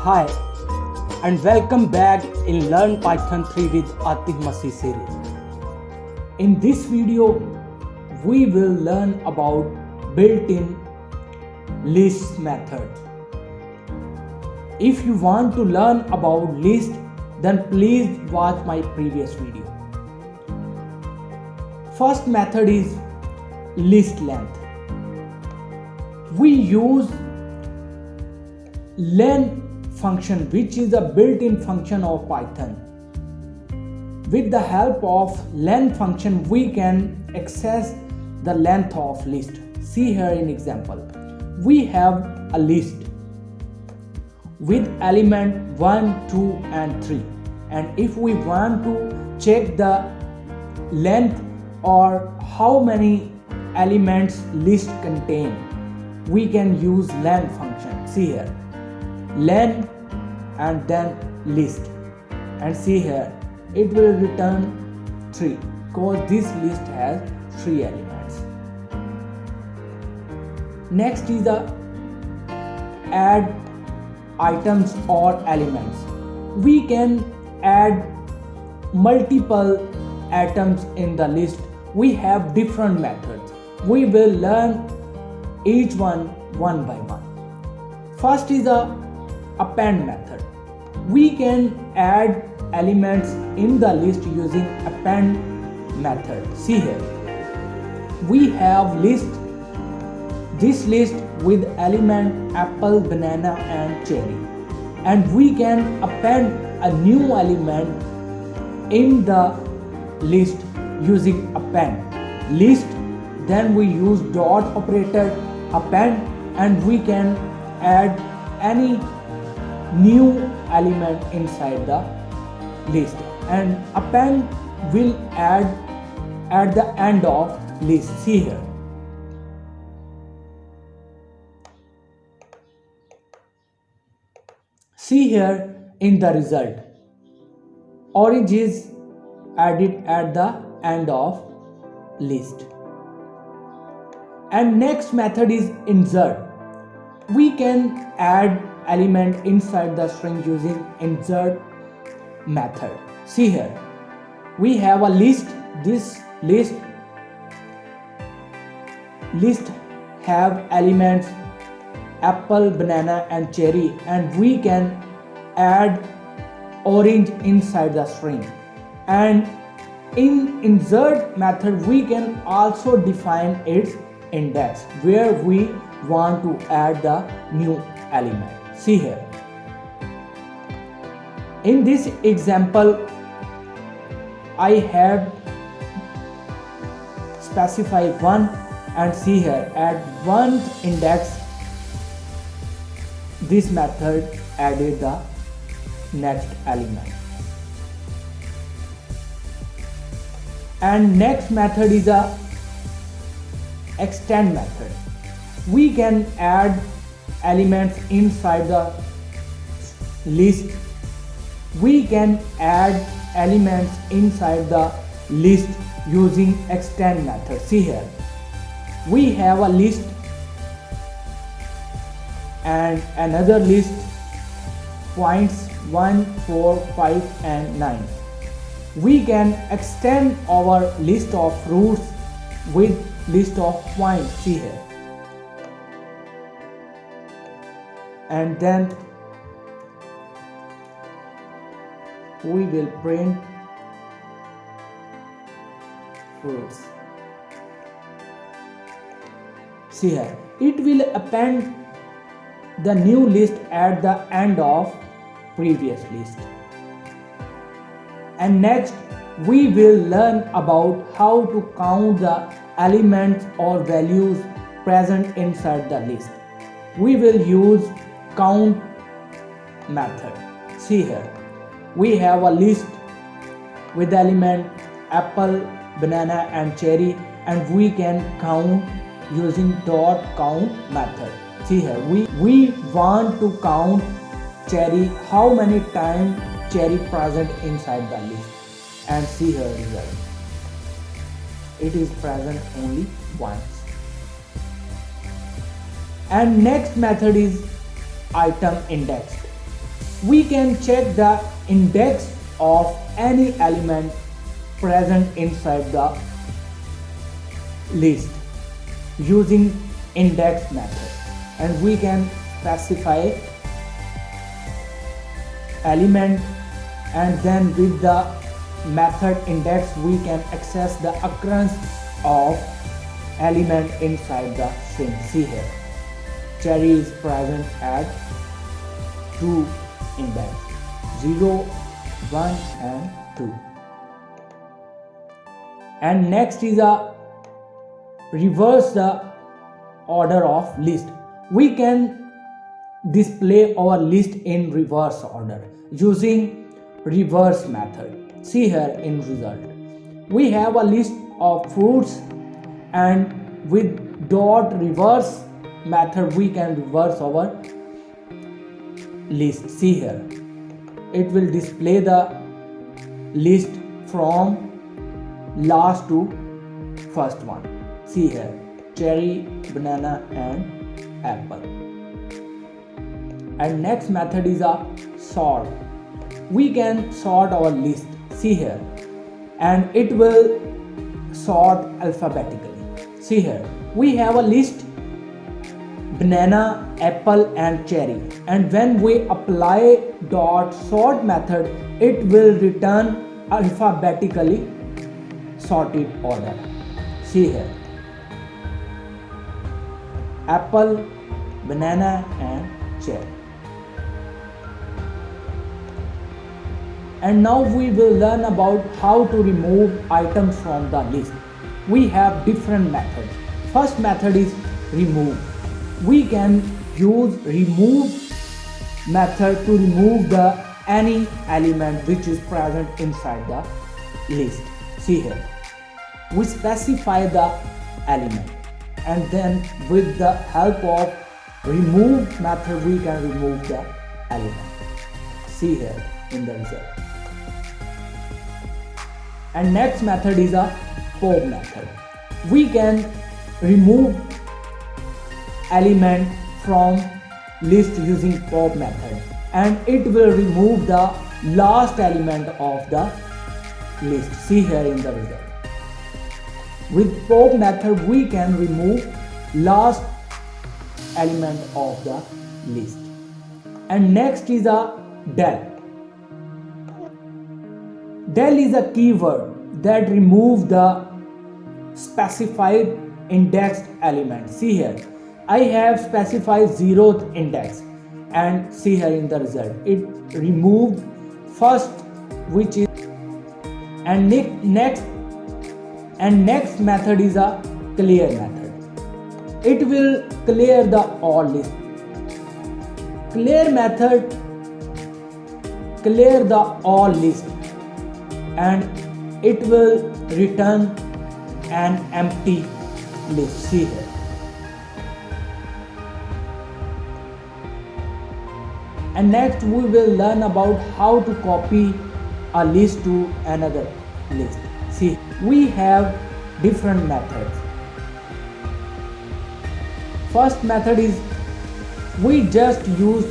Hi and welcome back in Learn Python 3 with Atif Masih Series. In this video, we will learn about built-in list method. If you want to learn about list, then please watch my previous video. First method is list length. We use len function, which is a built-in function of Python. With the help of len function, we can access the length of list. See here in example. We have a list with element 1, 2 and 3, and if we want to check the length or how many elements list contain, we can use len function. See here, len and then list, and see here it will return 3 because this list has 3 elements. Next is the add items or elements. We can add multiple items in the list. We have different methods. We will learn each one by one. First is the append method. We can add elements in the list using append method. See here, we have this list with element apple, banana and cherry, and we can append a new element in the list using append list. Then we use dot operator, append, and we can add any new element inside the list, and append will add at the end of list. See here, in the result, orange is added at the end of list. And next method is insert. We can add element inside the string using insert method. See here, we have a list. This list have elements apple, banana and cherry, and we can add orange inside the string. And in insert method, we can also define its index where we want to add the new element. See here, in this example I have specified 1, and see here at 1th index this method added the next element. And next method is a extend method. We can add elements inside the list. We can add elements inside the list using extend method. See here, we have a list and another list, points 1, 4, 5 and 9. We can extend our list of roots with list of points. See here, and then we will print fruits. See here, it will append the new list at the end of previous list. And next we will learn about how to count the elements or values present inside the list. We will use count method. See here, we have a list with element apple, banana and cherry, and we can count using dot count method. See here, we want to count cherry, how many times cherry present inside the list, and see here result, it is present only once. And next method is item indexed. We can check the index of any element present inside the list using index method, and we can specify element, and then with the method index we can access the occurrence of element inside the string. See here, cherry is present at 2 index, 0, 1 and 2. And next is a reverse the order of list. We can display our list in reverse order using reverse method. See here in result, we have a list of fruits, and with dot reverse method we can reverse our list. See here, it will display the list from last to first one. See here, cherry, banana and apple. And next method is a sort. We can sort our list. See here, and it will sort alphabetically. See here, we have a list banana, apple and cherry, and when we apply dot sort method it will return alphabetically sorted order. See here, apple, banana and cherry. And now we will learn about how to remove items from the list. We have different methods. First method is remove. We can use remove method to remove the any element which is present inside the list. See here, we specify the element, and then with the help of remove method we can remove the element. See here in the result. And next method is a pop method. We can remove element from list using pop method, and it will remove the last element of the list. See here in the result. With pop method we can remove last element of the list. And next is a del. Del is a keyword that removes the specified indexed element. See here, I have specified 0th index, and see here in the result it removed first, which is, and next method is a clear method. It will clear the all list. Clear method clear the all list, and it will return an empty list. See here. And next we will learn about how to copy a list to another list. See, we have different methods. First method is we just use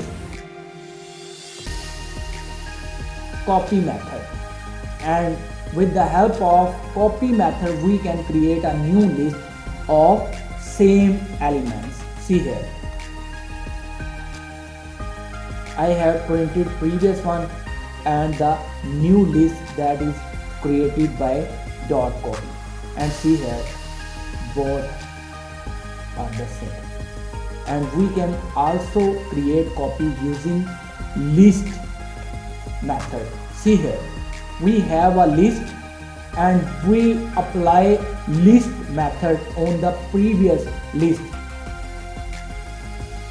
copy method, and with the help of copy method we can create a new list of same elements. See here, I have printed previous one and the new list that is created by dot copy, and see here both are the same. And we can also create copy using list method. See here, we have a list and we apply list method on the previous list,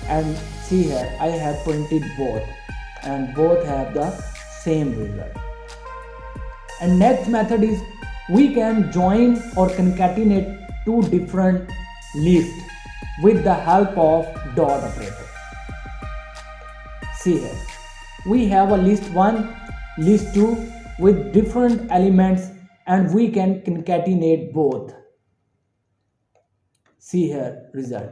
and see here I have printed both and both have the same result. And next method is we can join or concatenate two different lists with the help of dot operator. See here, we have a list 1, list 2 with different elements, and we can concatenate both. See here result.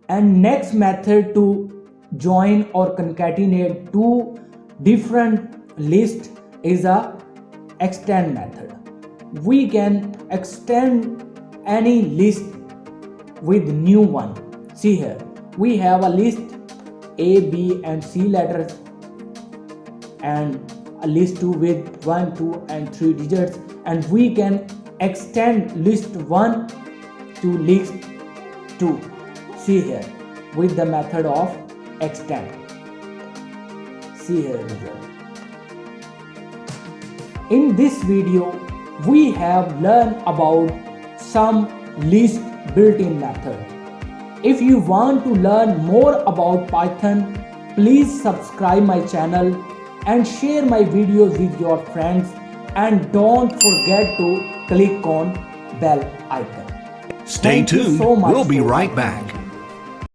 And next method to join or concatenate two different lists is a extend method. We can extend any list with new one. See here, we have a list A, B and C letters and a list 2 with 1, 2 and 3 digits, and we can extend list 1 to list 2. See here, with the method of extend. See here result. In this video we have learned about some list built-in method. If you want to learn more about Python, please subscribe my channel and share my videos with your friends, and don't forget to click on bell icon. Stay tuned. So much We'll be for right watching. back.